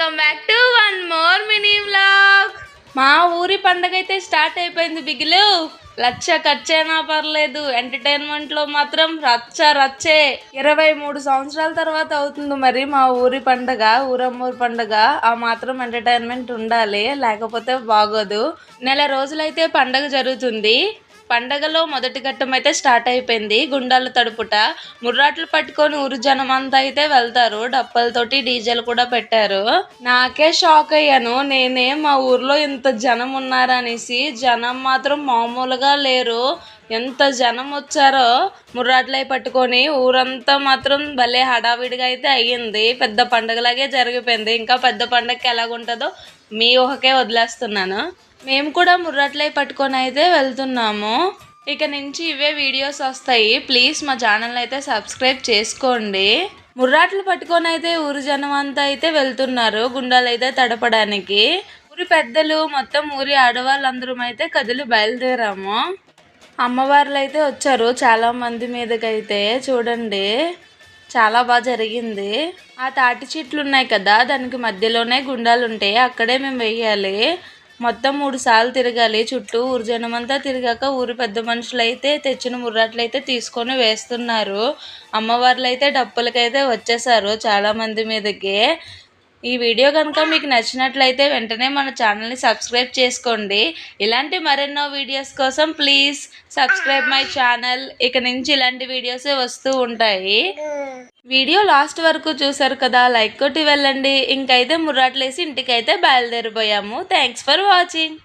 Welcome back to one more mini vlog. మా ఊరి పండగ అయితే స్టార్ట్ అయిపోయింది బిగిలు. లక్ష ఖర్చైనా పర్లేదు, ఎంటర్టైన్మెంట్ లో మాత్రం రచ్చే. 23 సంవత్సరాల తర్వాత అవుతుంది మరి మా ఊరి పండగ, ఊరమ్మూరి పండగ. ఆ మాత్రం ఎంటర్టైన్మెంట్ ఉండాలి, లేకపోతే బాగోదు. నెల రోజులైతే పండగ జరుగుతుంది. పండగలో మొదటి ఘట్టం అయితే స్టార్ట్ అయిపోయింది. గుండాలు తడుపుట, ముర్రాట్లు పట్టుకొని ఊరు జనం అంతా అయితే వెళ్తారు. డప్పలతోటి డీజేలు కూడా పెట్టారు. నాకే షాక్ అయ్యాను నేనే, మా ఊర్లో ఇంత జనం ఉన్నారనేసి. జనం మాత్రం మామూలుగా లేరు. ఎంత జనం వచ్చారో ముర్రాట్లై పట్టుకొని. ఊరంతా మాత్రం భలే హడావిడిగా అయితే అయ్యింది. పెద్ద పండగలాగే జరిగిపోయింది. ఇంకా పెద్ద పండగకి ఎలాగుంటుందో మీ ఊహకే వదిలేస్తున్నాను. మేము కూడా ముర్రాట్లై పట్టుకొని అయితే వెళ్తున్నాము. ఇక నుంచి ఇవే వీడియోస్ వస్తాయి. ప్లీజ్ మా ఛానల్ అయితే సబ్స్క్రైబ్ చేసుకోండి. ముర్రాట్లు పట్టుకొని అయితే ఊరు జనం అంతా అయితే వెళ్తున్నారు గుండాలు అయితే తడపడానికి. ఊరి పెద్దలు మొత్తం ఊరి ఆడవాళ్ళందరం అయితే కదిలి బయలుదేరాము. అమ్మవార్లు అయితే వచ్చారు చాలా మంది మీదకైతే. చూడండి చాలా బాగా జరిగింది. ఆ తాటి చెట్లు ఉన్నాయి కదా, దానికి మధ్యలోనే గుండాలు ఉంటాయి, అక్కడే మేము వెయ్యాలి. మొత్తం 3 సార్లు తిరగాలి చుట్టూ. ఊరు జనం అంతా తిరిగాక ఊరి పెద్ద మనుషులు అయితే తెచ్చిన ముర్రాట్లు అయితే తీసుకొని వేస్తున్నారు. అమ్మవార్లు అయితే డప్పులకైతే వచ్చేసారు చాలా మంది మీదకి. ఈ వీడియో కనుక మీకు నచ్చినట్లయితే వెంటనే మన ఛానల్ని సబ్స్క్రైబ్ చేసుకోండి. ఇలాంటి మరెన్నో వీడియోస్ కోసం ప్లీజ్ సబ్స్క్రైబ్ మై ఛానల్. ఇక నుంచి ఇలాంటి వీడియోసే వస్తూ ఉంటాయి. వీడియో లాస్ట్ వరకు చూసారు కదా, లైక్ కొట్టి వెళ్ళండి. ఇంకైతే ముర్రాట్లేసి ఇంటికైతే బయలుదేరిపోయాము. Thanks for watching.